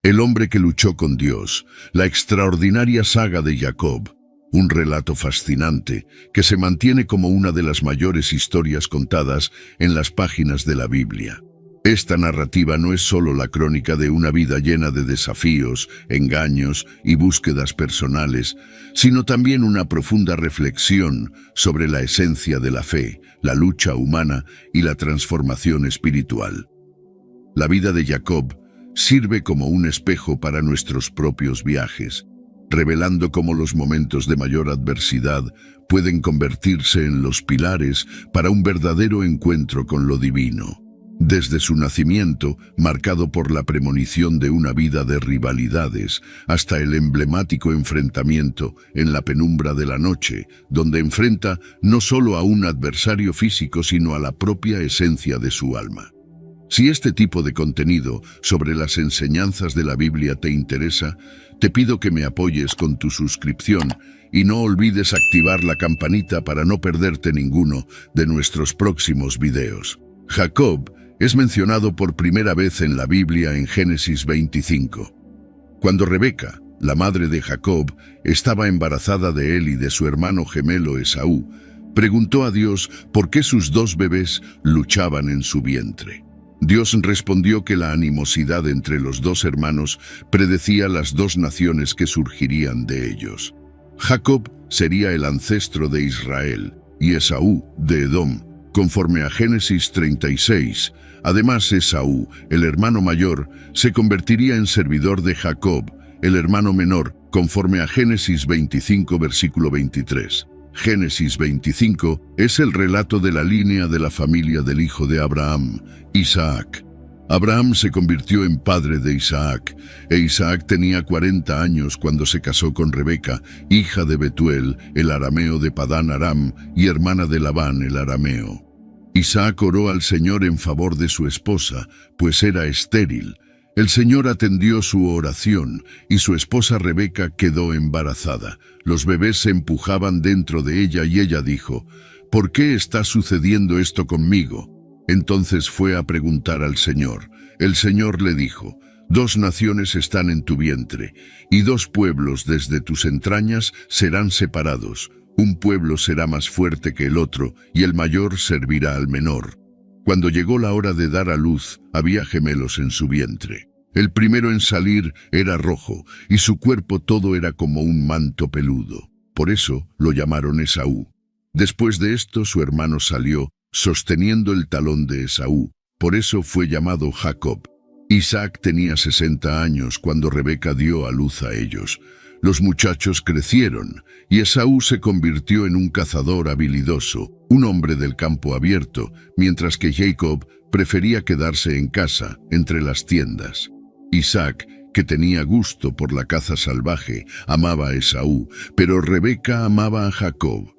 El hombre que luchó con Dios, la extraordinaria saga de Jacob, un relato fascinante que se mantiene como una de las mayores historias contadas en las páginas de la Biblia. Esta narrativa no es solo la crónica de una vida llena de desafíos, engaños y búsquedas personales, sino también una profunda reflexión sobre la esencia de la fe, la lucha humana y la transformación espiritual. La vida de Jacob sirve como un espejo para nuestros propios viajes, revelando cómo los momentos de mayor adversidad pueden convertirse en los pilares para un verdadero encuentro con lo divino. Desde su nacimiento, marcado por la premonición de una vida de rivalidades, hasta el emblemático enfrentamiento en la penumbra de la noche, donde enfrenta no solo a un adversario físico, sino a la propia esencia de su alma. Si este tipo de contenido sobre las enseñanzas de la Biblia te interesa, te pido que me apoyes con tu suscripción y no olvides activar la campanita para no perderte ninguno de nuestros próximos videos. Jacob es mencionado por primera vez en la Biblia en Génesis 25. Cuando Rebeca, la madre de Jacob, estaba embarazada de él y de su hermano gemelo Esaú, preguntó a Dios por qué sus dos bebés luchaban en su vientre. Dios respondió que la animosidad entre los dos hermanos predecía las dos naciones que surgirían de ellos. Jacob sería el ancestro de Israel y Esaú de Edom, conforme a Génesis 36. Además, Esaú, el hermano mayor, se convertiría en servidor de Jacob, el hermano menor, conforme a Génesis 25, versículo 23. Génesis 25 es el relato de la línea de la familia del hijo de Abraham, Isaac. Abraham se convirtió en padre de Isaac, e Isaac tenía 40 años cuando se casó con Rebeca, hija de Betuel, el arameo de Padán Aram, y hermana de Labán, el arameo. Isaac oró al Señor en favor de su esposa, pues era estéril. El Señor atendió su oración, y su esposa Rebeca quedó embarazada. Los bebés se empujaban dentro de ella y ella dijo, ¿por qué está sucediendo esto conmigo? Entonces fue a preguntar al Señor. El Señor le dijo, 2 naciones están en tu vientre, y 2 pueblos desde tus entrañas serán separados. Un pueblo será más fuerte que el otro, y el mayor servirá al menor. Cuando llegó la hora de dar a luz, había gemelos en su vientre. El primero en salir era rojo, y su cuerpo todo era como un manto peludo. Por eso lo llamaron Esaú. Después de esto su hermano salió, sosteniendo el talón de Esaú. Por eso fue llamado Jacob. Isaac tenía 60 años cuando Rebeca dio a luz a ellos. Los muchachos crecieron, y Esaú se convirtió en un cazador habilidoso, un hombre del campo abierto, mientras que Jacob prefería quedarse en casa, entre las tiendas. Isaac, que tenía gusto por la caza salvaje, amaba a Esaú, pero Rebeca amaba a Jacob.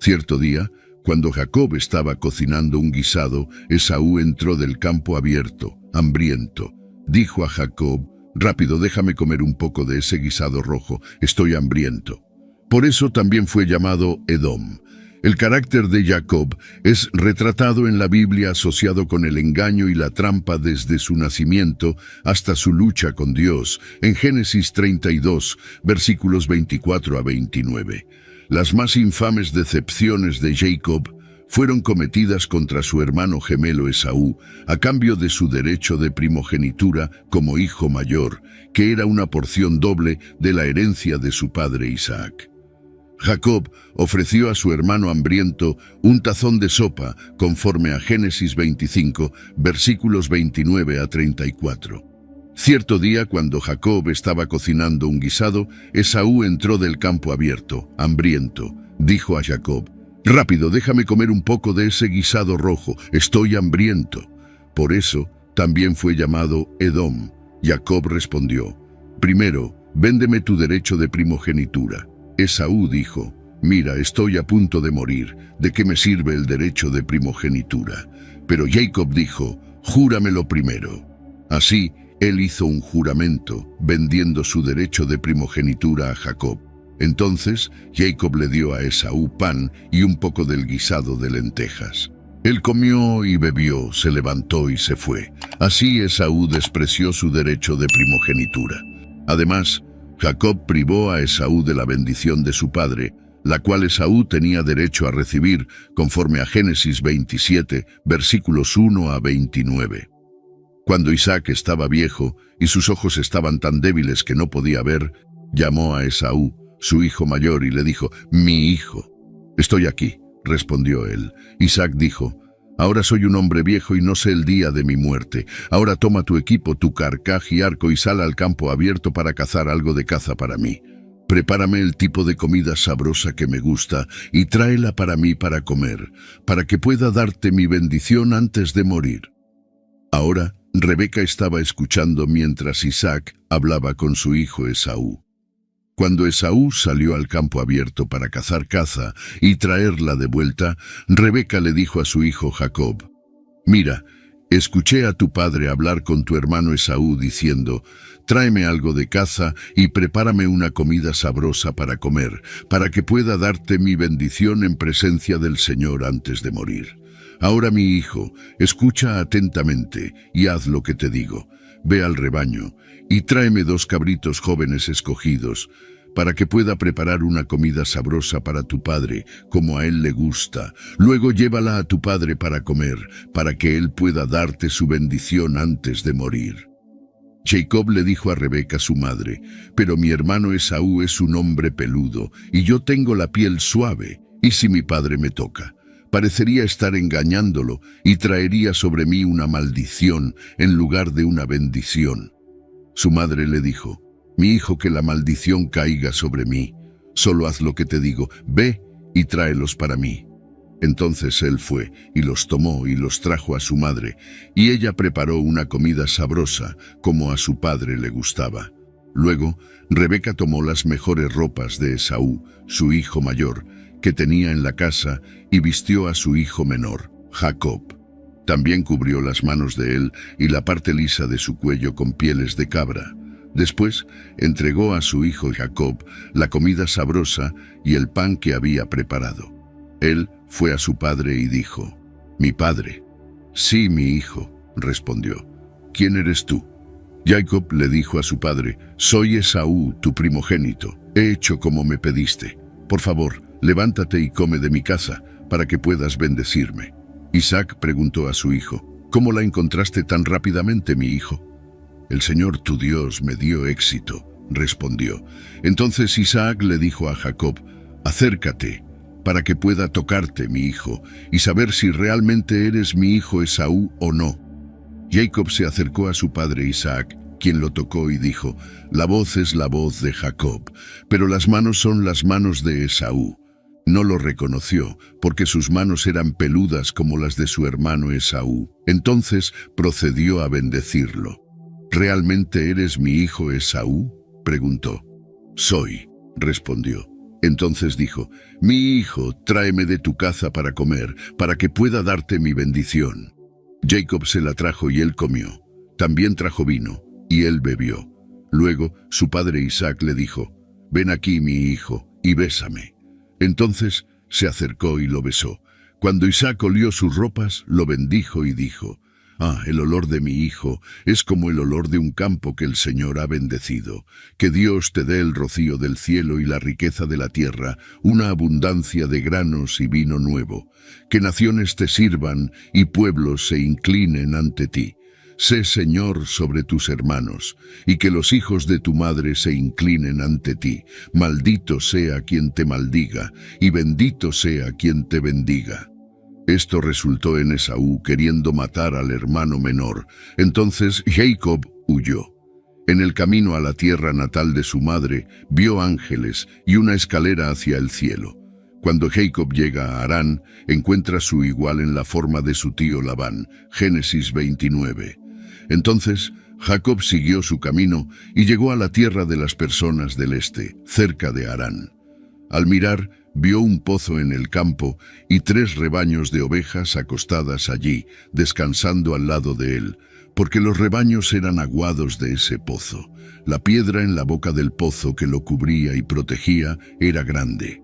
Cierto día, cuando Jacob estaba cocinando un guisado, Esaú entró del campo abierto, hambriento. Dijo a Jacob, «Rápido, déjame comer un poco de ese guisado rojo, estoy hambriento». Por eso también fue llamado Edom. El carácter de Jacob es retratado en la Biblia asociado con el engaño y la trampa desde su nacimiento hasta su lucha con Dios, en Génesis 32, versículos 24 a 29. Las más infames decepciones de Jacob fueron cometidas contra su hermano gemelo Esaú, a cambio de su derecho de primogenitura como hijo mayor, que era una porción doble de la herencia de su padre Isaac. Jacob ofreció a su hermano hambriento un tazón de sopa, conforme a Génesis 25, versículos 29 a 34. Cierto día, cuando Jacob estaba cocinando un guisado, Esaú entró del campo abierto, hambriento. Dijo a Jacob, «Rápido, déjame comer un poco de ese guisado rojo, estoy hambriento». Por eso también fue llamado Edom. Jacob respondió, «Primero, véndeme tu derecho de primogenitura». Esaú dijo, «Mira, estoy a punto de morir, ¿de qué me sirve el derecho de primogenitura?». Pero Jacob dijo, «Júramelo primero». Así, él hizo un juramento, vendiendo su derecho de primogenitura a Jacob. Entonces, Jacob le dio a Esaú pan y un poco del guisado de lentejas. Él comió y bebió, se levantó y se fue. Así Esaú despreció su derecho de primogenitura. Además, Jacob privó a Esaú de la bendición de su padre, la cual Esaú tenía derecho a recibir, conforme a Génesis 27, versículos 1 a 29. Cuando Isaac estaba viejo y sus ojos estaban tan débiles que no podía ver, llamó a Esaú, su hijo mayor, y le dijo: «Mi hijo». «Estoy aquí», respondió él. Isaac dijo: «Ahora soy un hombre viejo y no sé el día de mi muerte. Ahora toma tu equipo, tu carcaj y arco y sal al campo abierto para cazar algo de caza para mí. Prepárame el tipo de comida sabrosa que me gusta y tráela para mí para comer, para que pueda darte mi bendición antes de morir». Ahora, Rebeca estaba escuchando mientras Isaac hablaba con su hijo Esaú. Cuando Esaú salió al campo abierto para cazar caza y traerla de vuelta, Rebeca le dijo a su hijo Jacob: «Mira, escuché a tu padre hablar con tu hermano Esaú diciendo: tráeme algo de caza y prepárame una comida sabrosa para comer, para que pueda darte mi bendición en presencia del Señor antes de morir. Ahora, mi hijo, escucha atentamente y haz lo que te digo. Ve al rebaño y tráeme 2 cabritos jóvenes escogidos, para que pueda preparar una comida sabrosa para tu padre, como a él le gusta. Luego llévala a tu padre para comer, para que él pueda darte su bendición antes de morir». Jacob le dijo a Rebeca su madre: «Pero mi hermano Esaú es un hombre peludo, y yo tengo la piel suave, y si mi padre me toca, parecería estar engañándolo y traería sobre mí una maldición en lugar de una bendición». Su madre le dijo: «Mi hijo, que la maldición caiga sobre mí. Solo haz lo que te digo, ve y tráelos para mí». Entonces él fue y los tomó y los trajo a su madre, y ella preparó una comida sabrosa, como a su padre le gustaba. Luego, Rebeca tomó las mejores ropas de Esaú, su hijo mayor, que tenía en la casa, y vistió a su hijo menor, Jacob. También cubrió las manos de él y la parte lisa de su cuello con pieles de cabra. Después entregó a su hijo Jacob la comida sabrosa y el pan que había preparado. Él fue a su padre y dijo: «¿Mi padre?». «Sí, mi hijo», respondió. «¿Quién eres tú?». Jacob le dijo a su padre: «Soy Esaú, tu primogénito. He hecho como me pediste. Por favor, levántate y come de mi caza, para que puedas bendecirme». Isaac preguntó a su hijo: «¿Cómo la encontraste tan rápidamente, mi hijo?». «El Señor tu Dios me dio éxito», respondió. Entonces Isaac le dijo a Jacob: «Acércate, para que pueda tocarte, mi hijo, y saber si realmente eres mi hijo Esaú o no». Jacob se acercó a su padre Isaac, quien lo tocó y dijo: «La voz es la voz de Jacob, pero las manos son las manos de Esaú». No lo reconoció, porque sus manos eran peludas como las de su hermano Esaú. Entonces procedió a bendecirlo. «¿Realmente eres mi hijo Esaú?», preguntó. «Soy», respondió. Entonces dijo: «Mi hijo, tráeme de tu caza para comer, para que pueda darte mi bendición». Jacob se la trajo y él comió. También trajo vino, y él bebió. Luego su padre Isaac le dijo: «Ven aquí, mi hijo, y bésame». Entonces se acercó y lo besó. Cuando Isaac olió sus ropas, lo bendijo y dijo: «Ah, el olor de mi hijo es como el olor de un campo que el Señor ha bendecido. Que Dios te dé el rocío del cielo y la riqueza de la tierra, una abundancia de granos y vino nuevo. Que naciones te sirvan y pueblos se inclinen ante ti. Sé Señor sobre tus hermanos, y que los hijos de tu madre se inclinen ante ti. Maldito sea quien te maldiga, y bendito sea quien te bendiga». Esto resultó en Esaú queriendo matar al hermano menor. Entonces Jacob huyó. En el camino a la tierra natal de su madre, vio ángeles y una escalera hacia el cielo. Cuando Jacob llega a Harán, encuentra su igual en la forma de su tío Labán. Génesis 29. Entonces Jacob siguió su camino y llegó a la tierra de las personas del este, cerca de Harán. Al mirar, vio un pozo en el campo y 3 rebaños de ovejas acostadas allí, descansando al lado de él, porque los rebaños eran aguados de ese pozo. La piedra en la boca del pozo que lo cubría y protegía era grande.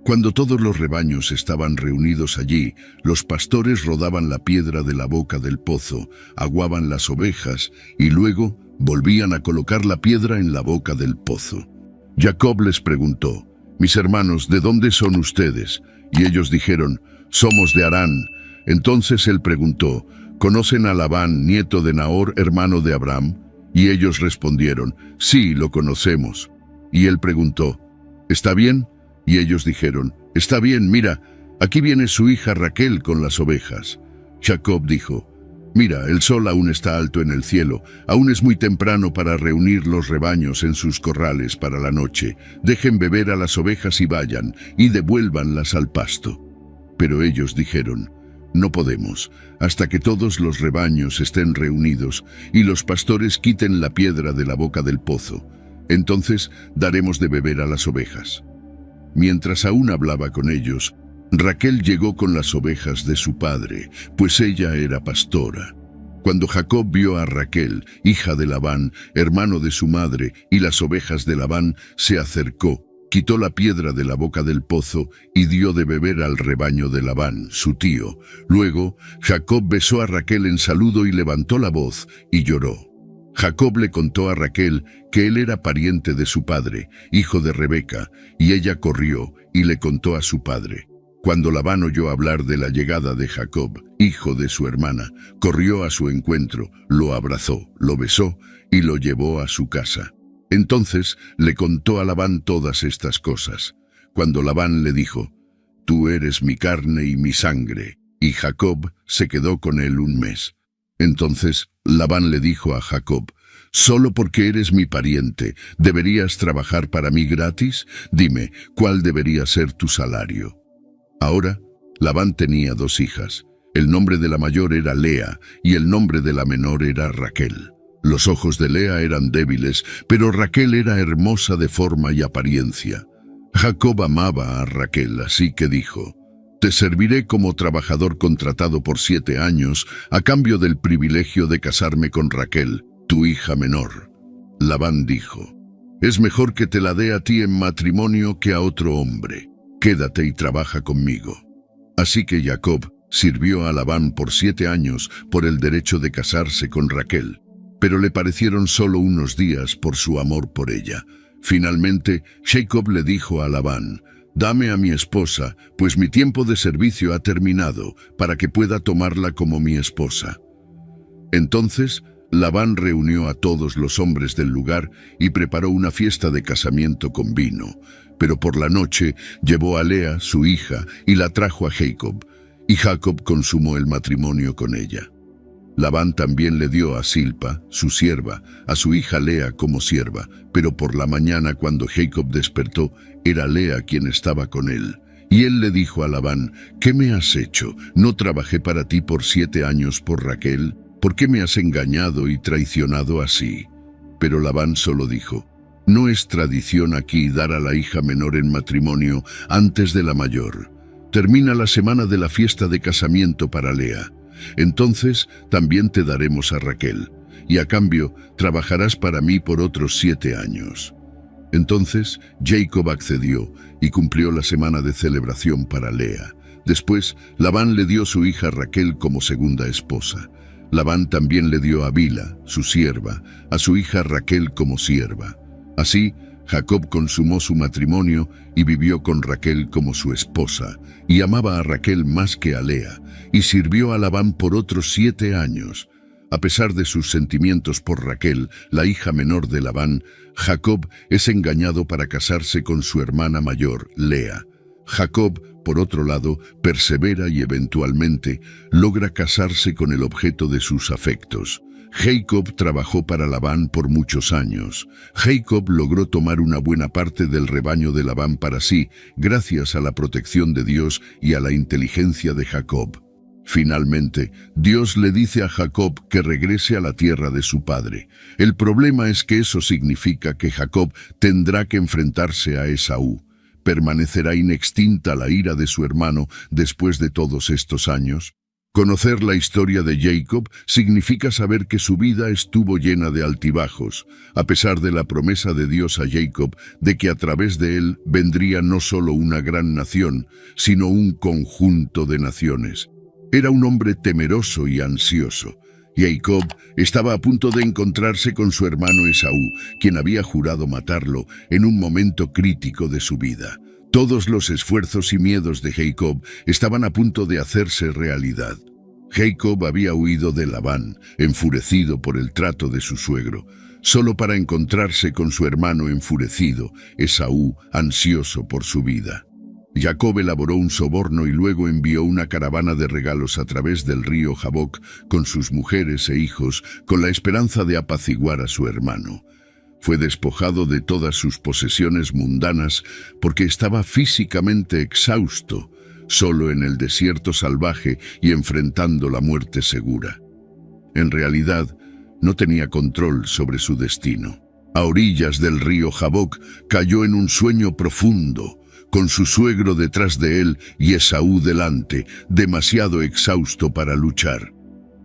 Cuando todos los rebaños estaban reunidos allí, los pastores rodaban la piedra de la boca del pozo, aguaban las ovejas y luego volvían a colocar la piedra en la boca del pozo. Jacob les preguntó: «Mis hermanos, ¿de dónde son ustedes?». Y ellos dijeron: «Somos de Harán». Entonces él preguntó: «¿Conocen a Labán, nieto de Nahor, hermano de Abraham?». Y ellos respondieron: «Sí, lo conocemos». Y él preguntó: «¿Está bien?». Y ellos dijeron: «Está bien, mira, aquí viene su hija Raquel con las ovejas». Jacob dijo: «Mira, el sol aún está alto en el cielo, aún es muy temprano para reunir los rebaños en sus corrales para la noche. Dejen beber a las ovejas y vayan, y devuélvanlas al pasto». Pero ellos dijeron: «No podemos, hasta que todos los rebaños estén reunidos y los pastores quiten la piedra de la boca del pozo. Entonces daremos de beber a las ovejas». Mientras aún hablaba con ellos, Raquel llegó con las ovejas de su padre, pues ella era pastora. Cuando Jacob vio a Raquel, hija de Labán, hermano de su madre, y las ovejas de Labán, se acercó, quitó la piedra de la boca del pozo y dio de beber al rebaño de Labán, su tío. Luego, Jacob besó a Raquel en saludo y levantó la voz y lloró. Jacob le contó a Raquel que él era pariente de su padre, hijo de Rebeca, y ella corrió y le contó a su padre. Cuando Labán oyó hablar de la llegada de Jacob, hijo de su hermana, corrió a su encuentro, lo abrazó, lo besó y lo llevó a su casa. Entonces le contó a Labán todas estas cosas. Cuando Labán le dijo: «Tú eres mi carne y mi sangre», y Jacob se quedó con él un mes. Entonces Labán le dijo a Jacob: «¿Solo porque eres mi pariente, deberías trabajar para mí gratis? Dime, ¿cuál debería ser tu salario?». Ahora, Labán tenía 2 hijas. El nombre de la mayor era Lea, y el nombre de la menor era Raquel. Los ojos de Lea eran débiles, pero Raquel era hermosa de forma y apariencia. Jacob amaba a Raquel, así que dijo: «Te serviré como trabajador contratado por 7 años, a cambio del privilegio de casarme con Raquel, tu hija menor». Labán dijo: «Es mejor que te la dé a ti en matrimonio que a otro hombre. Quédate y trabaja conmigo». Así que Jacob sirvió a Labán por 7 años por el derecho de casarse con Raquel, pero le parecieron solo unos días por su amor por ella. Finalmente, Jacob le dijo a Labán: «Dame a mi esposa, pues mi tiempo de servicio ha terminado, para que pueda tomarla como mi esposa». Entonces, Labán reunió a todos los hombres del lugar y preparó una fiesta de casamiento con vino. Pero por la noche llevó a Lea, su hija, y la trajo a Jacob, y Jacob consumó el matrimonio con ella. Labán también le dio a Silpa, su sierva, a su hija Lea como sierva, pero por la mañana cuando Jacob despertó, era Lea quien estaba con él. Y él le dijo a Labán: «¿Qué me has hecho? ¿No trabajé para ti por 7 años por Raquel? ¿Por qué me has engañado y traicionado así?». Pero Labán solo dijo: «No es tradición aquí dar a la hija menor en matrimonio antes de la mayor. Termina la semana de la fiesta de casamiento para Lea. Entonces también te daremos a Raquel, y a cambio trabajarás para mí por otros 7 años». Entonces Jacob accedió y cumplió la semana de celebración para Lea. Después Labán le dio su hija Raquel como segunda esposa. Labán también le dio a Bila, su sierva, a su hija Raquel como sierva. Así, Jacob consumó su matrimonio y vivió con Raquel como su esposa, y amaba a Raquel más que a Lea, y sirvió a Labán por otros 7 años. A pesar de sus sentimientos por Raquel, la hija menor de Labán, Jacob es engañado para casarse con su hermana mayor, Lea. Jacob, por otro lado, persevera y eventualmente logra casarse con el objeto de sus afectos. Jacob trabajó para Labán por muchos años. Jacob logró tomar una buena parte del rebaño de Labán para sí, gracias a la protección de Dios y a la inteligencia de Jacob. Finalmente, Dios le dice a Jacob que regrese a la tierra de su padre. El problema es que eso significa que Jacob tendrá que enfrentarse a Esaú. ¿Permanecerá inextinta la ira de su hermano después de todos estos años? Conocer la historia de Jacob significa saber que su vida estuvo llena de altibajos, a pesar de la promesa de Dios a Jacob de que a través de él vendría no solo una gran nación, sino un conjunto de naciones. Era un hombre temeroso y ansioso. Jacob estaba a punto de encontrarse con su hermano Esaú, quien había jurado matarlo en un momento crítico de su vida. Todos los esfuerzos y miedos de Jacob estaban a punto de hacerse realidad. Jacob había huido de Labán, enfurecido por el trato de su suegro, solo para encontrarse con su hermano enfurecido, Esaú, ansioso por su vida. Jacob elaboró un soborno y luego envió una caravana de regalos a través del río Jaboc con sus mujeres e hijos, con la esperanza de apaciguar a su hermano. Fue despojado de todas sus posesiones mundanas porque estaba físicamente exhausto, solo en el desierto salvaje y enfrentando la muerte segura. En realidad, no tenía control sobre su destino. A orillas del río Jaboc cayó en un sueño profundo, con su suegro detrás de él y Esaú delante, demasiado exhausto para luchar.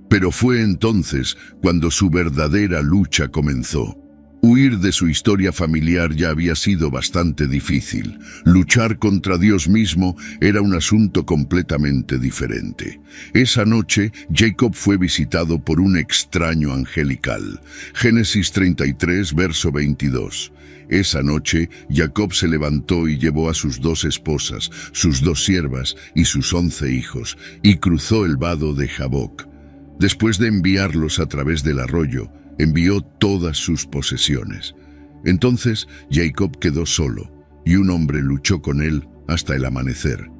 Pero fue entonces cuando su verdadera lucha comenzó. Huir de su historia familiar ya había sido bastante difícil. Luchar contra Dios mismo era un asunto completamente diferente. Esa noche, Jacob fue visitado por un extraño angelical. Génesis 33, verso 22. Esa noche, Jacob se levantó y llevó a sus 2 esposas, sus 2 siervas y sus 11 hijos, y cruzó el vado de Jaboc. Después de enviarlos a través del arroyo, envió todas sus posesiones. Entonces Jacob quedó solo, y un hombre luchó con él hasta el amanecer.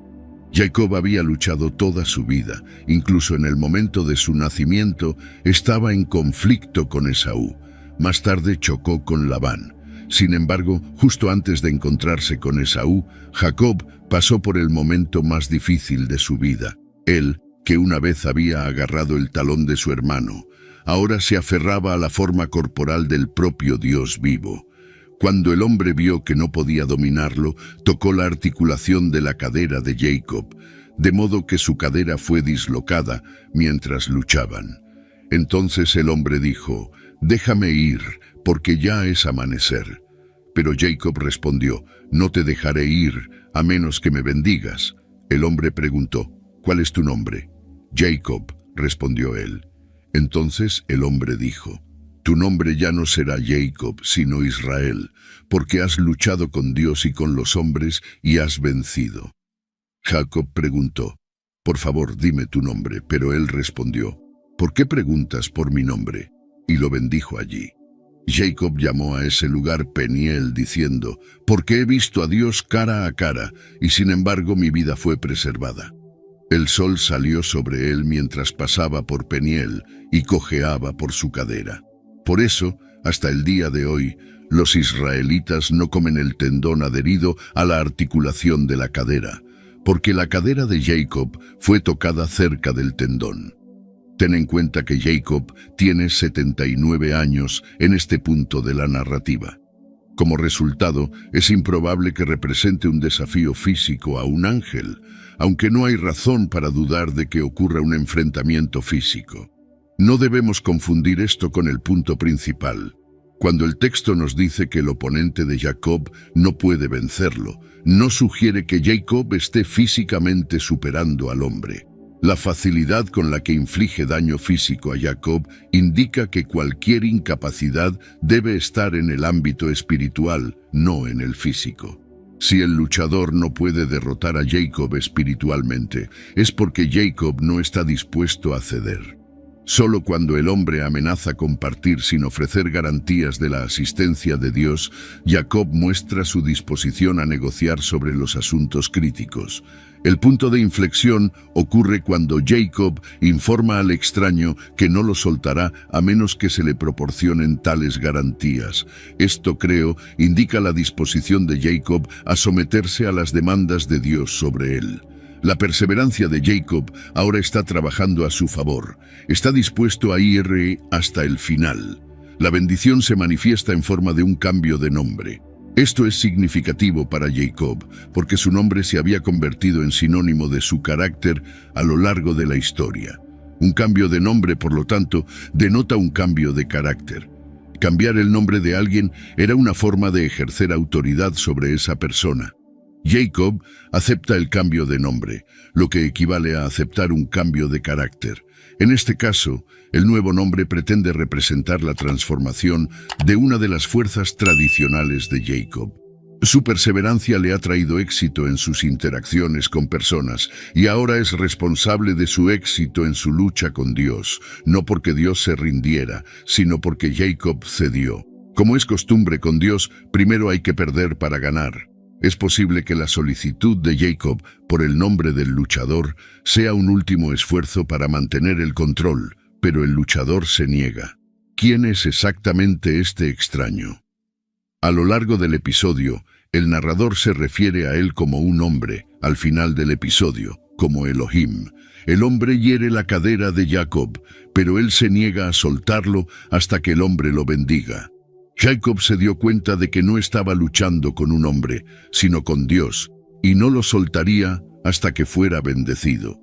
Jacob había luchado toda su vida, incluso en el momento de su nacimiento estaba en conflicto con Esaú. Más tarde chocó con Labán. Sin embargo, justo antes de encontrarse con Esaú, Jacob pasó por el momento más difícil de su vida. Él, que una vez había agarrado el talón de su hermano, ahora se aferraba a la forma corporal del propio Dios vivo. Cuando el hombre vio que no podía dominarlo, tocó la articulación de la cadera de Jacob, de modo que su cadera fue dislocada mientras luchaban. Entonces el hombre dijo: «Déjame ir, porque ya es amanecer». Pero Jacob respondió: «No te dejaré ir, a menos que me bendigas». El hombre preguntó: «¿Cuál es tu nombre?» «Jacob», respondió él. Entonces el hombre dijo: «Tu nombre ya no será Jacob, sino Israel, porque has luchado con Dios y con los hombres y has vencido». Jacob preguntó: «Por favor, dime tu nombre». Pero él respondió: «¿Por qué preguntas por mi nombre?». Y lo bendijo allí. Jacob llamó a ese lugar Peniel, diciendo: «Porque he visto a Dios cara a cara, y sin embargo mi vida fue preservada». El sol salió sobre él mientras pasaba por Peniel y cojeaba por su cadera. Por eso, hasta el día de hoy, los israelitas no comen el tendón adherido a la articulación de la cadera, porque la cadera de Jacob fue tocada cerca del tendón. Ten en cuenta que Jacob tiene 79 años en este punto de la narrativa. Como resultado, es improbable que represente un desafío físico a un ángel, aunque no hay razón para dudar de que ocurra un enfrentamiento físico. No debemos confundir esto con el punto principal. Cuando el texto nos dice que el oponente de Jacob no puede vencerlo, no sugiere que Jacob esté físicamente superando al hombre. La facilidad con la que inflige daño físico a Jacob indica que cualquier incapacidad debe estar en el ámbito espiritual, no en el físico. Si el luchador no puede derrotar a Jacob espiritualmente, es porque Jacob no está dispuesto a ceder. Solo cuando el hombre amenaza con partir sin ofrecer garantías de la asistencia de Dios, Jacob muestra su disposición a negociar sobre los asuntos críticos. El punto de inflexión ocurre cuando Jacob informa al extraño que no lo soltará a menos que se le proporcionen tales garantías. Esto, creo, indica la disposición de Jacob a someterse a las demandas de Dios sobre él. La perseverancia de Jacob ahora está trabajando a su favor. Está dispuesto a ir hasta el final. La bendición se manifiesta en forma de un cambio de nombre. Esto es significativo para Jacob, porque su nombre se había convertido en sinónimo de su carácter a lo largo de la historia. Un cambio de nombre, por lo tanto, denota un cambio de carácter. Cambiar el nombre de alguien era una forma de ejercer autoridad sobre esa persona. Jacob acepta el cambio de nombre, lo que equivale a aceptar un cambio de carácter. En este caso, el nuevo nombre pretende representar la transformación de una de las fuerzas tradicionales de Jacob. Su perseverancia le ha traído éxito en sus interacciones con personas y ahora es responsable de su éxito en su lucha con Dios, no porque Dios se rindiera, sino porque Jacob cedió. Como es costumbre con Dios, primero hay que perder para ganar. Es posible que la solicitud de Jacob por el nombre del luchador sea un último esfuerzo para mantener el control, pero el luchador se niega. ¿Quién es exactamente este extraño? A lo largo del episodio, el narrador se refiere a él como un hombre, al final del episodio, como Elohim. El hombre hiere la cadera de Jacob, pero él se niega a soltarlo hasta que el hombre lo bendiga. Jacob se dio cuenta de que no estaba luchando con un hombre, sino con Dios, y no lo soltaría hasta que fuera bendecido.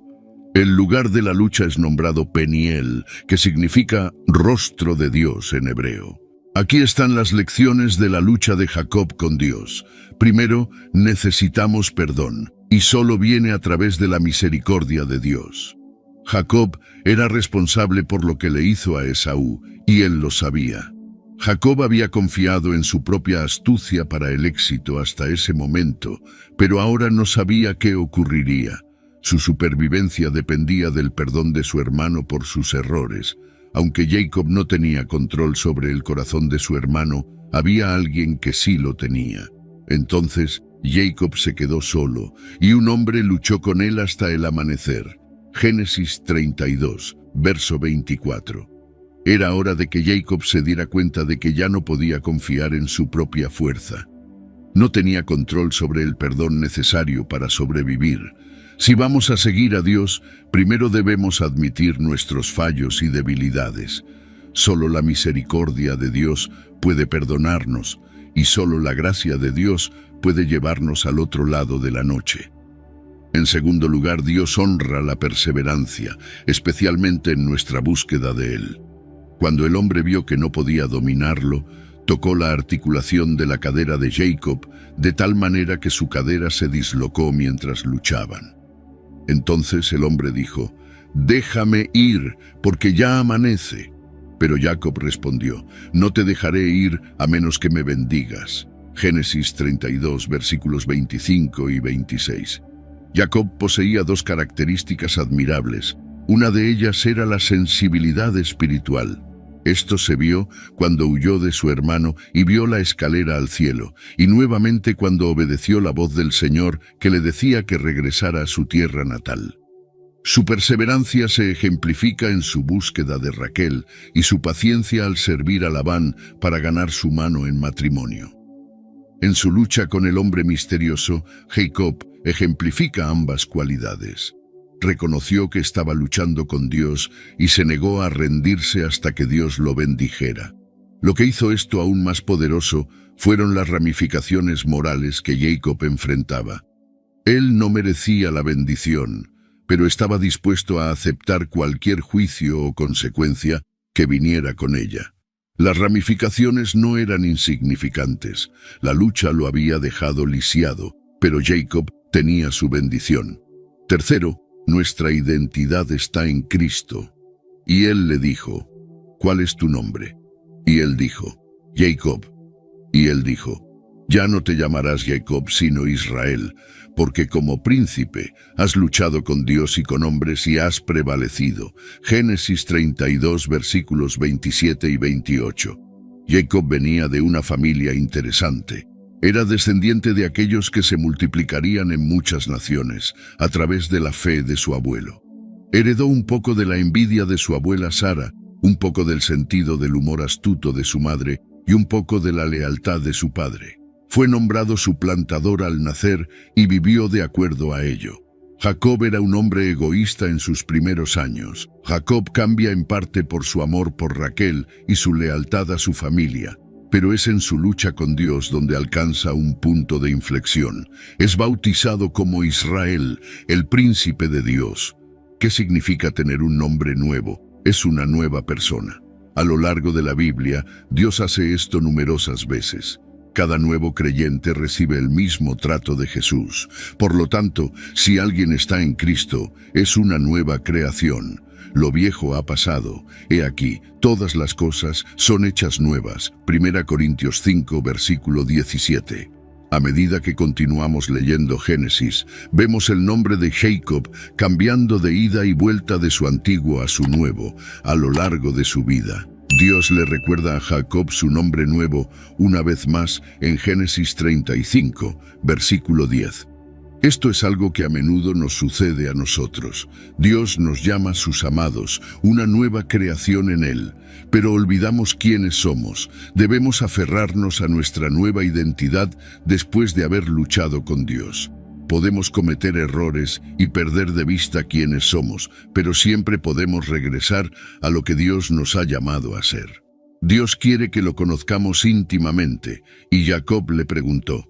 El lugar de la lucha es nombrado Peniel, que significa rostro de Dios en hebreo. Aquí están las lecciones de la lucha de Jacob con Dios. Primero, necesitamos perdón, y solo viene a través de la misericordia de Dios. Jacob era responsable por lo que le hizo a Esaú, y él lo sabía. Jacob había confiado en su propia astucia para el éxito hasta ese momento, pero ahora no sabía qué ocurriría. Su supervivencia dependía del perdón de su hermano por sus errores. Aunque Jacob no tenía control sobre el corazón de su hermano, había alguien que sí lo tenía. Entonces, Jacob se quedó solo, y un hombre luchó con él hasta el amanecer. Génesis 32, verso 24. Era hora de que Jacob se diera cuenta de que ya no podía confiar en su propia fuerza. No tenía control sobre el perdón necesario para sobrevivir. Si vamos a seguir a Dios, primero debemos admitir nuestros fallos y debilidades. Solo la misericordia de Dios puede perdonarnos, y solo la gracia de Dios puede llevarnos al otro lado de la noche. En segundo lugar, Dios honra la perseverancia, especialmente en nuestra búsqueda de Él. Cuando el hombre vio que no podía dominarlo, tocó la articulación de la cadera de Jacob, de tal manera que su cadera se dislocó mientras luchaban. Entonces el hombre dijo: «Déjame ir, porque ya amanece». Pero Jacob respondió: «No te dejaré ir a menos que me bendigas». Génesis 32, versículos 25 y 26. Jacob poseía dos características admirables. Una de ellas era la sensibilidad espiritual. Esto se vio cuando huyó de su hermano y vio la escalera al cielo, y nuevamente cuando obedeció la voz del Señor que le decía que regresara a su tierra natal. Su perseverancia se ejemplifica en su búsqueda de Raquel y su paciencia al servir a Labán para ganar su mano en matrimonio. En su lucha con el hombre misterioso, Jacob ejemplifica ambas cualidades. Reconoció que estaba luchando con Dios y se negó a rendirse hasta que Dios lo bendijera. Lo que hizo esto aún más poderoso fueron las ramificaciones morales que Jacob enfrentaba. Él no merecía la bendición, pero estaba dispuesto a aceptar cualquier juicio o consecuencia que viniera con ella. Las ramificaciones no eran insignificantes. La lucha lo había dejado lisiado, pero Jacob tenía su bendición. Tercero, nuestra identidad está en Cristo. Y él le dijo: «¿Cuál es tu nombre?» Y él dijo: «Jacob». Y él dijo: «Ya no te llamarás Jacob sino Israel, porque como príncipe has luchado con Dios y con hombres y has prevalecido». Génesis 32, versículos 27 y 28. Jacob venía de una familia interesante. Era descendiente de aquellos que se multiplicarían en muchas naciones, a través de la fe de su abuelo. Heredó un poco de la envidia de su abuela Sara, un poco del sentido del humor astuto de su madre y un poco de la lealtad de su padre. Fue nombrado suplantador al nacer y vivió de acuerdo a ello. Jacob era un hombre egoísta en sus primeros años. Jacob cambia en parte por su amor por Raquel y su lealtad a su familia. pero es en su lucha con Dios donde alcanza un punto de inflexión. Es bautizado como Israel, el príncipe de Dios. ¿Qué significa tener un nombre nuevo? Es una nueva persona. A lo largo de la Biblia, Dios hace esto numerosas veces. Cada nuevo creyente recibe el mismo trato de Jesús. Por lo tanto, si alguien está en Cristo, es una nueva creación. Lo viejo ha pasado. He aquí, todas las cosas son hechas nuevas. 1 Corintios 5, versículo 17. A medida que continuamos leyendo Génesis, vemos el nombre de Jacob cambiando de ida y vuelta de su antiguo a su nuevo, a lo largo de su vida. Dios le recuerda a Jacob su nombre nuevo una vez más en Génesis 35, versículo 10. Esto es algo que a menudo nos sucede a nosotros. Dios nos llama sus amados, una nueva creación en Él, pero olvidamos quiénes somos. Debemos aferrarnos a nuestra nueva identidad después de haber luchado con Dios. Podemos cometer errores y perder de vista quiénes somos, pero siempre podemos regresar a lo que Dios nos ha llamado a ser. Dios quiere que lo conozcamos íntimamente, y Jacob le preguntó,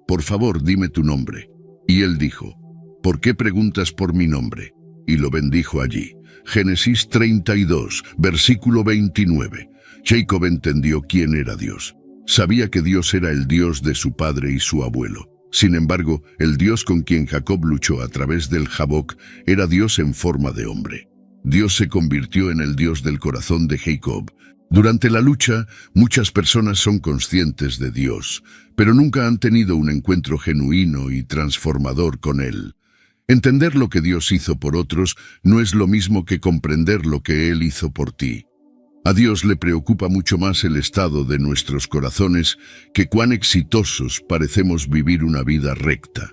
«Por favor, dime tu nombre». Y él dijo, «¿Por qué preguntas por mi nombre?». Y lo bendijo allí. Génesis 32, versículo 29. Jacob entendió quién era Dios. Sabía que Dios era el Dios de su padre y su abuelo. Sin embargo, el Dios con quien Jacob luchó a través del Jaboc era Dios en forma de hombre. Dios se convirtió en el Dios del corazón de Jacob. Durante la lucha, muchas personas son conscientes de Dios, pero nunca han tenido un encuentro genuino y transformador con Él. Entender lo que Dios hizo por otros no es lo mismo que comprender lo que Él hizo por ti. A Dios le preocupa mucho más el estado de nuestros corazones que cuán exitosos parecemos vivir una vida recta.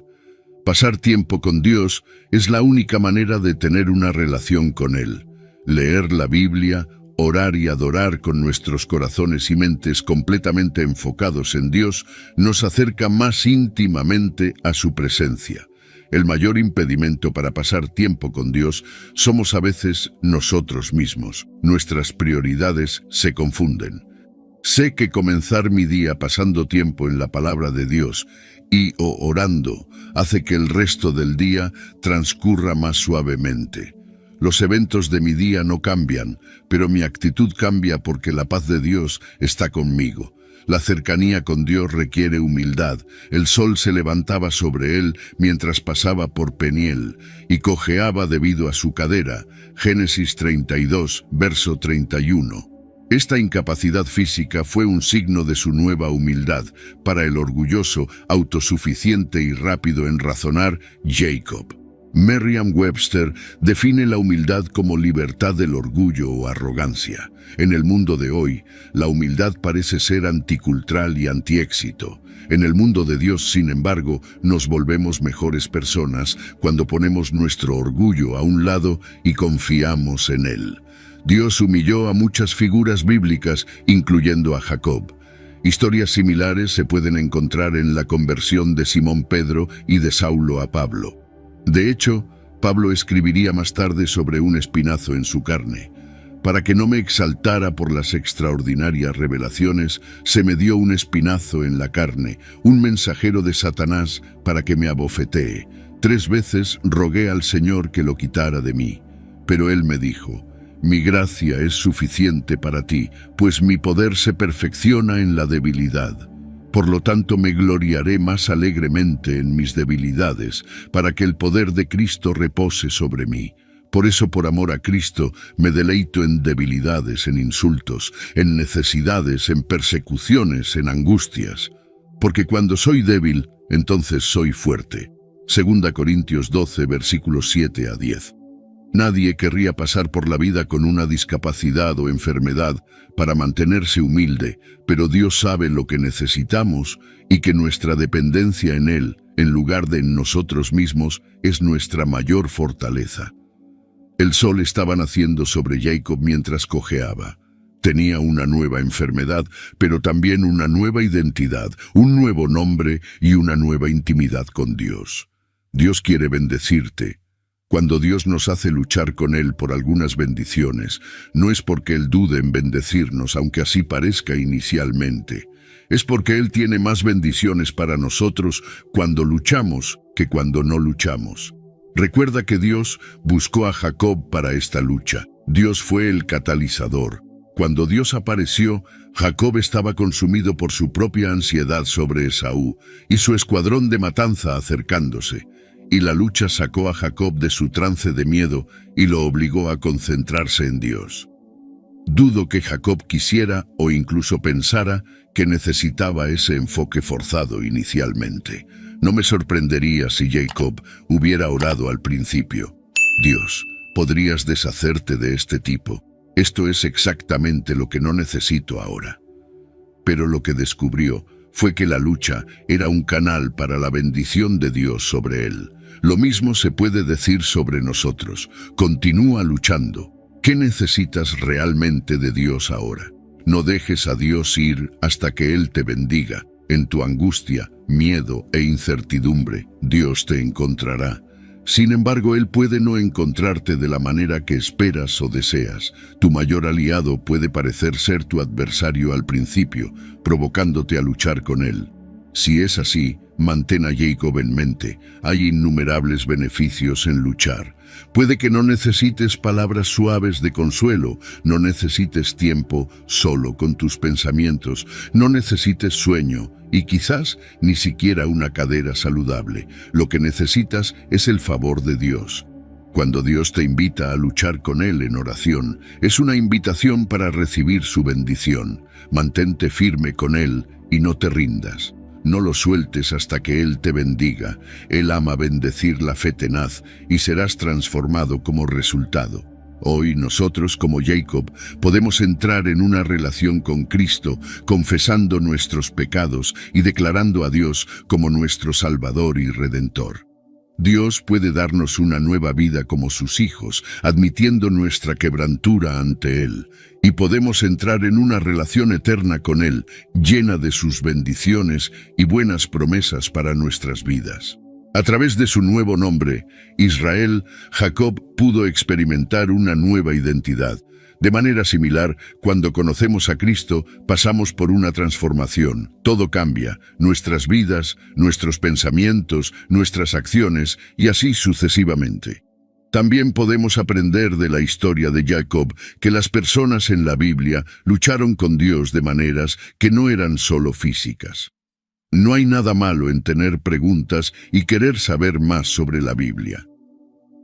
Pasar tiempo con Dios es la única manera de tener una relación con Él. Leer la Biblia, orar y adorar con nuestros corazones y mentes completamente enfocados en Dios nos acerca más íntimamente a su presencia. El mayor impedimento para pasar tiempo con Dios somos a veces nosotros mismos. Nuestras prioridades se confunden. Sé que comenzar mi día pasando tiempo en la palabra de Dios y o orando hace que el resto del día transcurra más suavemente. Los eventos de mi día no cambian, pero mi actitud cambia porque la paz de Dios está conmigo. La cercanía con Dios requiere humildad. El sol se levantaba sobre él mientras pasaba por Peniel y cojeaba debido a su cadera. Génesis 32, verso 31. Esta incapacidad física fue un signo de su nueva humildad para el orgulloso, autosuficiente y rápido en razonar Jacob. Merriam-Webster define la humildad como libertad del orgullo o arrogancia. En el mundo de hoy, la humildad parece ser anticultural y antiéxito. En el mundo de Dios, sin embargo, nos volvemos mejores personas cuando ponemos nuestro orgullo a un lado y confiamos en Él. Dios humilló a muchas figuras bíblicas, incluyendo a Jacob. Historias similares se pueden encontrar en la conversión de Simón Pedro y de Saulo a Pablo. De hecho, Pablo escribiría más tarde sobre un espinazo en su carne. Para que no me exaltara por las extraordinarias revelaciones, se me dio un espinazo en la carne, un mensajero de Satanás para que me abofetee. 3 veces rogué al Señor que lo quitara de mí. Pero Él me dijo, «Mi gracia es suficiente para ti, pues mi poder se perfecciona en la debilidad». Por lo tanto, me gloriaré más alegremente en mis debilidades, para que el poder de Cristo repose sobre mí. Por eso, por amor a Cristo, me deleito en debilidades, en insultos, en necesidades, en persecuciones, en angustias. Porque cuando soy débil, entonces soy fuerte. 2 Corintios 12, versículos 7 a 10. Nadie querría pasar por la vida con una discapacidad o enfermedad para mantenerse humilde, pero Dios sabe lo que necesitamos y que nuestra dependencia en Él, en lugar de en nosotros mismos, es nuestra mayor fortaleza. El sol estaba naciendo sobre Jacob mientras cojeaba. Tenía una nueva enfermedad, pero también una nueva identidad, un nuevo nombre y una nueva intimidad con Dios. Dios quiere bendecirte. Cuando Dios nos hace luchar con Él por algunas bendiciones, no es porque Él dude en bendecirnos, aunque así parezca inicialmente. es porque Él tiene más bendiciones para nosotros cuando luchamos que cuando no luchamos. Recuerda que Dios buscó a Jacob para esta lucha. Dios fue el catalizador. Cuando Dios apareció, Jacob estaba consumido por su propia ansiedad sobre Esaú y su escuadrón de matanza acercándose. Y la lucha sacó a Jacob de su trance de miedo y lo obligó a concentrarse en Dios. Dudo que Jacob quisiera o incluso pensara que necesitaba ese enfoque forzado inicialmente. No me sorprendería si Jacob hubiera orado al principio. Dios, ¿podrías deshacerte de este tipo? Esto es exactamente lo que no necesito ahora. Pero lo que descubrió fue que la lucha era un canal para la bendición de Dios sobre él. Lo mismo se puede decir sobre nosotros. Continúa luchando. ¿Qué necesitas realmente de Dios ahora? No dejes a Dios ir hasta que Él te bendiga. En tu angustia, miedo e incertidumbre, Dios te encontrará. Sin embargo, Él puede no encontrarte de la manera que esperas o deseas. Tu mayor aliado puede parecer ser tu adversario al principio, provocándote a luchar con Él. Si es así, mantén a Jacob en mente. Hay innumerables beneficios en luchar. Puede que no necesites palabras suaves de consuelo, no necesites tiempo solo con tus pensamientos, no necesites sueño y quizás ni siquiera una cadera saludable. Lo que necesitas es el favor de Dios. Cuando Dios te invita a luchar con Él en oración, es una invitación para recibir su bendición. Mantente firme con Él y no te rindas. No lo sueltes hasta que Él te bendiga. Él ama bendecir la fe tenaz y serás transformado como resultado. Hoy nosotros, como Jacob, podemos entrar en una relación con Cristo, confesando nuestros pecados y declarando a Dios como nuestro Salvador y Redentor. Dios puede darnos una nueva vida como sus hijos, admitiendo nuestra quebrantura ante Él, y podemos entrar en una relación eterna con Él, llena de sus bendiciones y buenas promesas para nuestras vidas. A través de su nuevo nombre, Israel, Jacob pudo experimentar una nueva identidad. De manera similar, cuando conocemos a Cristo, pasamos por una transformación. Todo cambia, nuestras vidas, nuestros pensamientos, nuestras acciones, y así sucesivamente. También podemos aprender de la historia de Jacob que las personas en la Biblia lucharon con Dios de maneras que no eran solo físicas. No hay nada malo en tener preguntas y querer saber más sobre la Biblia.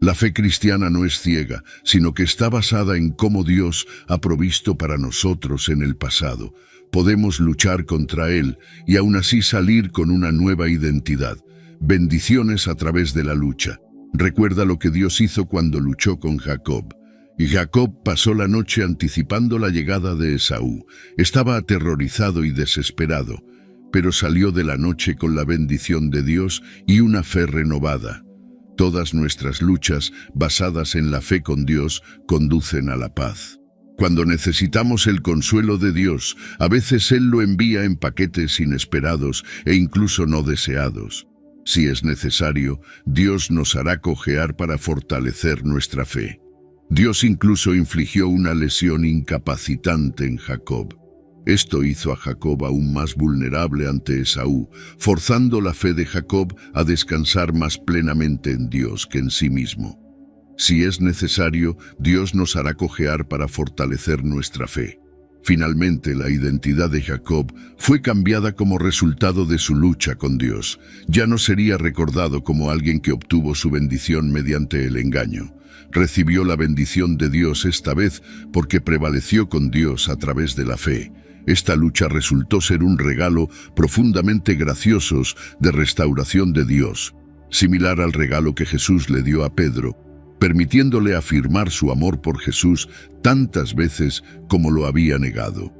La fe cristiana no es ciega, sino que está basada en cómo Dios ha provisto para nosotros en el pasado. Podemos luchar contra Él y aún así salir con una nueva identidad. Bendiciones a través de la lucha. Recuerda lo que Dios hizo cuando luchó con Jacob. Y Jacob pasó la noche anticipando la llegada de Esaú. Estaba aterrorizado y desesperado, pero salió de la noche con la bendición de Dios y una fe renovada. Todas nuestras luchas, basadas en la fe con Dios, conducen a la paz. Cuando necesitamos el consuelo de Dios, a veces Él lo envía en paquetes inesperados e incluso no deseados. Si es necesario, Dios nos hará cojear para fortalecer nuestra fe. Dios incluso infligió una lesión incapacitante en Jacob. Esto hizo a Jacob aún más vulnerable ante Esaú, forzando la fe de Jacob a descansar más plenamente en Dios que en sí mismo. Si es necesario, Dios nos hará cojear para fortalecer nuestra fe. Finalmente, la identidad de Jacob fue cambiada como resultado de su lucha con Dios. Ya no sería recordado como alguien que obtuvo su bendición mediante el engaño. Recibió la bendición de Dios esta vez porque prevaleció con Dios a través de la fe. Esta lucha resultó ser un regalo profundamente gracioso de restauración de Dios, similar al regalo que Jesús le dio a Pedro, permitiéndole afirmar su amor por Jesús tantas veces como lo había negado.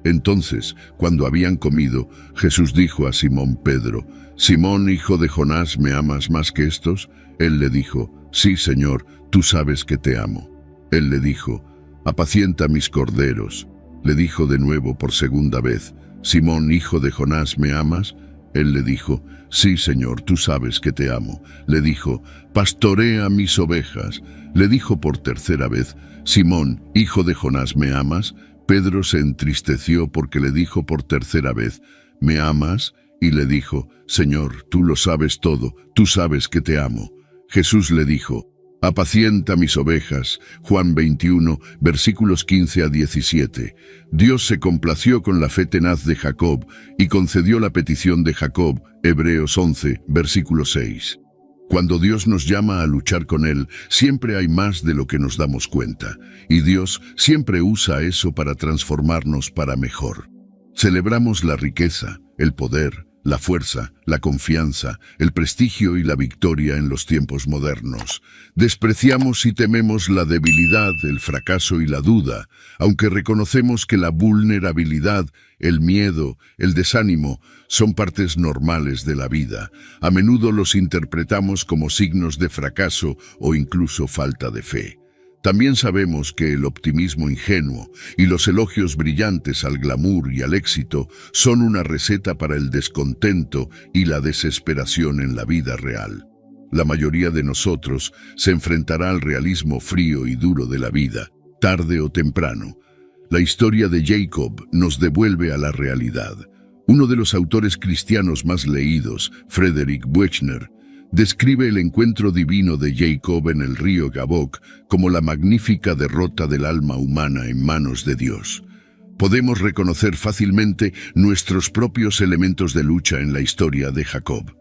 Entonces, cuando habían comido, Jesús dijo a Simón Pedro: «Simón, hijo de Jonás, ¿me amas más que estos?» Él le dijo: «Sí, Señor, tú sabes que te amo». Él le dijo: «Apacienta mis corderos». Le dijo de nuevo por segunda vez: «Simón, hijo de Jonás, ¿me amas?» Él le dijo: «Sí, Señor, tú sabes que te amo». Le dijo: «Pastorea mis ovejas». Le dijo por tercera vez: «Simón, hijo de Jonás, ¿me amas?» Pedro se entristeció porque le dijo por tercera vez: ¿me amas? Y le dijo, Señor, tú lo sabes todo, tú sabes que te amo. Jesús le dijo, apacienta mis ovejas. Juan 21, versículos 15 a 17. Dios se complació con la fe tenaz de Jacob y concedió la petición de Jacob. Hebreos 11, versículo 6. Cuando Dios nos llama a luchar con Él, siempre hay más de lo que nos damos cuenta, y Dios siempre usa eso para transformarnos para mejor. Celebramos la riqueza, el poder, la fuerza, la confianza, el prestigio y la victoria en los tiempos modernos. Despreciamos y tememos la debilidad, el fracaso y la duda, aunque reconocemos que la vulnerabilidad, el miedo, el desánimo son partes normales de la vida. A menudo los interpretamos como signos de fracaso o incluso falta de fe. También sabemos que el optimismo ingenuo y los elogios brillantes al glamour y al éxito son una receta para el descontento y la desesperación en la vida real. La mayoría de nosotros se enfrentará al realismo frío y duro de la vida, tarde o temprano. La historia de Jacob nos devuelve a la realidad. Uno de los autores cristianos más leídos, Frederick Buechner, describe el encuentro divino de Jacob en el río Jabbok como la magnífica derrota del alma humana en manos de Dios. Podemos reconocer fácilmente nuestros propios elementos de lucha en la historia de Jacob.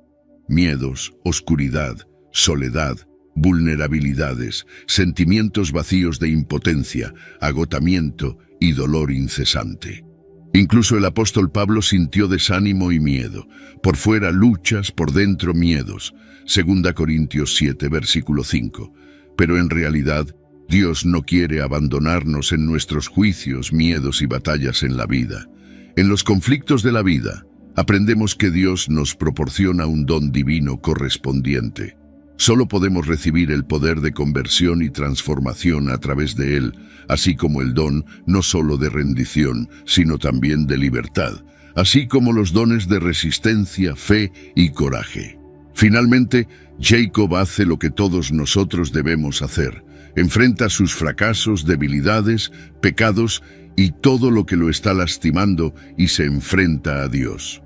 Miedos, oscuridad, soledad, vulnerabilidades, sentimientos vacíos de impotencia, agotamiento y dolor incesante. Incluso el apóstol Pablo sintió desánimo y miedo. Por fuera luchas, por dentro miedos. 2 Corintios 7, versículo 5. Pero en realidad, Dios no quiere abandonarnos en nuestros juicios, miedos y batallas en la vida. En los conflictos de la vida, aprendemos que Dios nos proporciona un don divino correspondiente. Solo podemos recibir el poder de conversión y transformación a través de Él, así como el don no solo de rendición, sino también de libertad, así como los dones de resistencia, fe y coraje. Finalmente, Jacob hace lo que todos nosotros debemos hacer. Enfrenta sus fracasos, debilidades, pecados y todo lo que lo está lastimando y se enfrenta a Dios.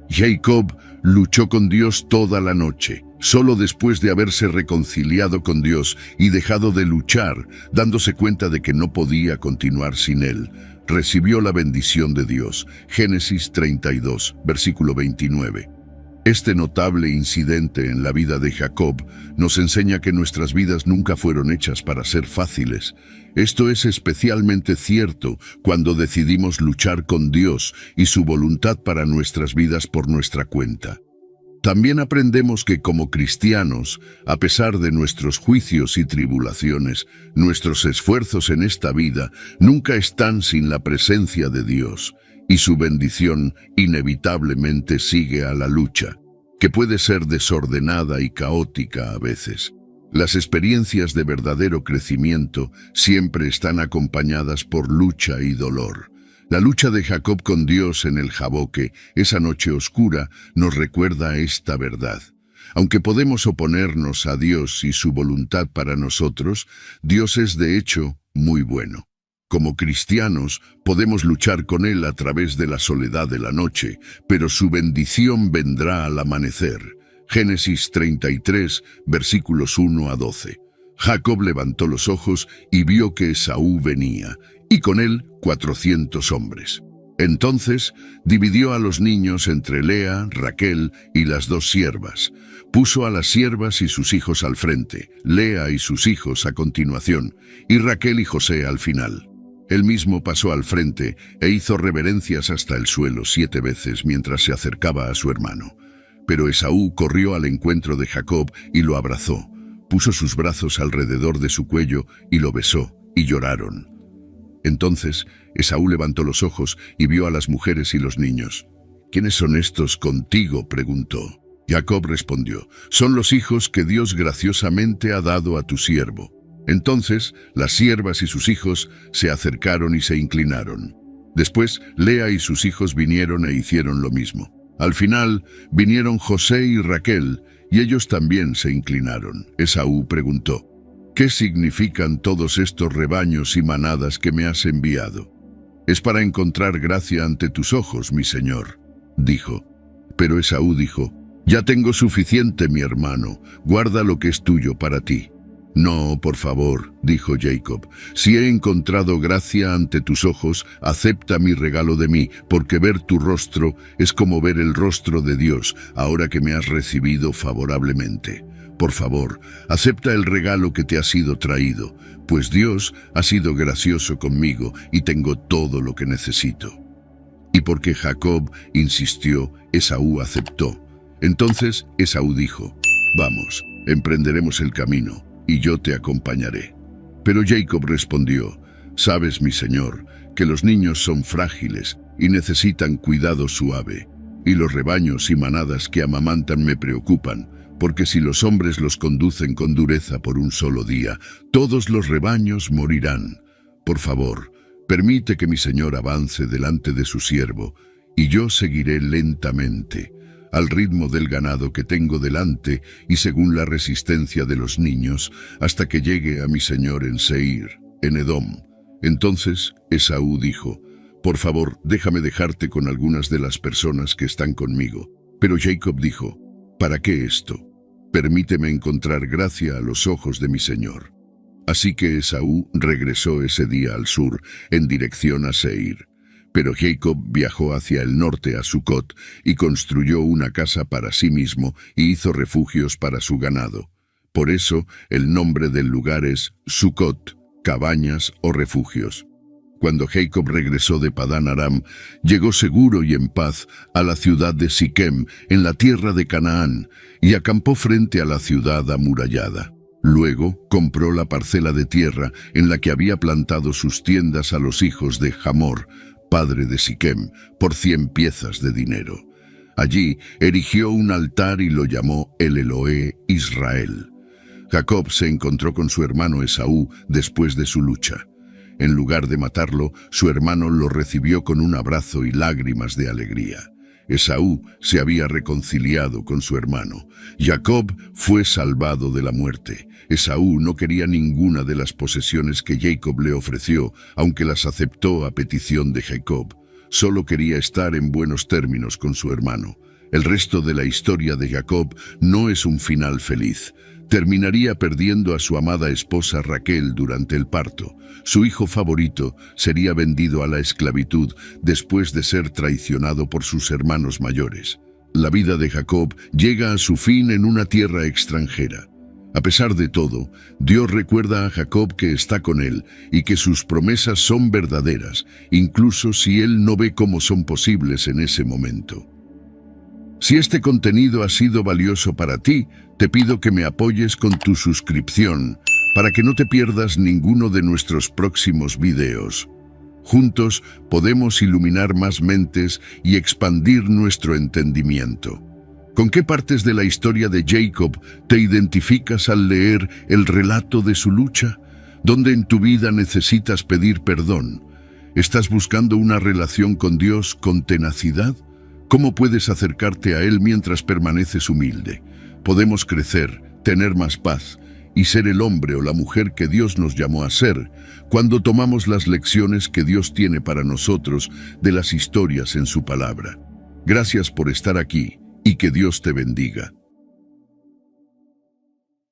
Jacob luchó con Dios toda la noche. Solo después de haberse reconciliado con Dios y dejado de luchar, dándose cuenta de que no podía continuar sin Él, recibió la bendición de Dios. Génesis 32, versículo 29. Este notable incidente en la vida de Jacob nos enseña que nuestras vidas nunca fueron hechas para ser fáciles. Esto es especialmente cierto cuando decidimos luchar con Dios y su voluntad para nuestras vidas por nuestra cuenta. También aprendemos que como cristianos, a pesar de nuestros juicios y tribulaciones, nuestros esfuerzos en esta vida nunca están sin la presencia de Dios, y su bendición inevitablemente sigue a la lucha, que puede ser desordenada y caótica a veces. Las experiencias de verdadero crecimiento siempre están acompañadas por lucha y dolor. La lucha de Jacob con Dios en el Jabboque, esa noche oscura, nos recuerda esta verdad. Aunque podemos oponernos a Dios y su voluntad para nosotros, Dios es de hecho muy bueno. Como cristianos, podemos luchar con Él a través de la soledad de la noche, pero su bendición vendrá al amanecer. Génesis 33, versículos 1 a 12. Jacob levantó los ojos y vio que Esaú venía, y con él 400 hombres. Entonces dividió a los niños entre Lea, Raquel y las dos siervas. Puso a las siervas y sus hijos al frente, Lea y sus hijos a continuación, y Raquel y José al final. Él mismo pasó al frente e hizo reverencias hasta el suelo 7 veces mientras se acercaba a su hermano. Pero Esaú corrió al encuentro de Jacob y lo abrazó. Puso sus brazos alrededor de su cuello y lo besó, y lloraron. Entonces Esaú levantó los ojos y vio a las mujeres y los niños. ¿Quiénes son estos contigo?, preguntó. Jacob respondió, son los hijos que Dios graciosamente ha dado a tu siervo. Entonces las siervas y sus hijos se acercaron y se inclinaron. Después Lea y sus hijos vinieron e hicieron lo mismo. Al final vinieron José y Raquel, y ellos también se inclinaron. Esaú preguntó, ¿qué significan todos estos rebaños y manadas que me has enviado? Es para encontrar gracia ante tus ojos, mi señor. dijo. Pero Esaú dijo: «Ya tengo suficiente, mi hermano, guarda lo que es tuyo para ti». «No, por favor», dijo Jacob, «si he encontrado gracia ante tus ojos, acepta mi regalo de mí, porque ver tu rostro es como ver el rostro de Dios, ahora que me has recibido favorablemente. Por favor, acepta el regalo que te ha sido traído, pues Dios ha sido gracioso conmigo y tengo todo lo que necesito». Y porque Jacob insistió, Esaú aceptó. Entonces Esaú dijo: «Vamos, emprenderemos el camino, y yo te acompañaré». Pero Jacob respondió: «Sabes, mi señor, que los niños son frágiles y necesitan cuidado suave, y los rebaños y manadas que amamantan me preocupan, porque si los hombres los conducen con dureza por un solo día, todos los rebaños morirán. Por favor, permite que mi señor avance delante de su siervo, y yo seguiré lentamente, al ritmo del ganado que tengo delante y según la resistencia de los niños, hasta que llegue a mi señor en Seir, en Edom». Entonces Esaú dijo: «Por favor, déjame dejarte con algunas de las personas que están conmigo». Pero Jacob dijo: «¿Para qué esto? Permíteme encontrar gracia a los ojos de mi señor». Así que Esaú regresó ese día al sur, en dirección a Seir. Pero Jacob viajó hacia el norte a Sucot y construyó una casa para sí mismo y hizo refugios para su ganado. Por eso el nombre del lugar es Sucot, cabañas o refugios. Cuando Jacob regresó de Padán Aram, llegó seguro y en paz a la ciudad de Siquem, en la tierra de Canaán, y acampó frente a la ciudad amurallada. Luego compró la parcela de tierra en la que había plantado sus tiendas a los hijos de Hamor, padre de Siquem, por 100 piezas de dinero. Allí erigió un altar y lo llamó el Eloé Israel. Jacob se encontró con su hermano Esaú después de su lucha. En lugar de matarlo, su hermano lo recibió con un abrazo y lágrimas de alegría. Esaú se había reconciliado con su hermano. Jacob fue salvado de la muerte. Esaú no quería ninguna de las posesiones que Jacob le ofreció, aunque las aceptó a petición de Jacob. Solo quería estar en buenos términos con su hermano. El resto de la historia de Jacob no es un final feliz. Terminaría perdiendo a su amada esposa Raquel durante el parto. Su hijo favorito sería vendido a la esclavitud después de ser traicionado por sus hermanos mayores. La vida de Jacob llega a su fin en una tierra extranjera. A pesar de todo, Dios recuerda a Jacob que está con él y que sus promesas son verdaderas, incluso si él no ve cómo son posibles en ese momento. Si este contenido ha sido valioso para ti, te pido que me apoyes con tu suscripción para que no te pierdas ninguno de nuestros próximos videos. Juntos podemos iluminar más mentes y expandir nuestro entendimiento. ¿Con qué partes de la historia de Jacob te identificas al leer el relato de su lucha? ¿Dónde en tu vida necesitas pedir perdón? ¿Estás buscando una relación con Dios con tenacidad? ¿Cómo puedes acercarte a Él mientras permaneces humilde? Podemos crecer, tener más paz y ser el hombre o la mujer que Dios nos llamó a ser cuando tomamos las lecciones que Dios tiene para nosotros de las historias en su palabra. Gracias por estar aquí y que Dios te bendiga.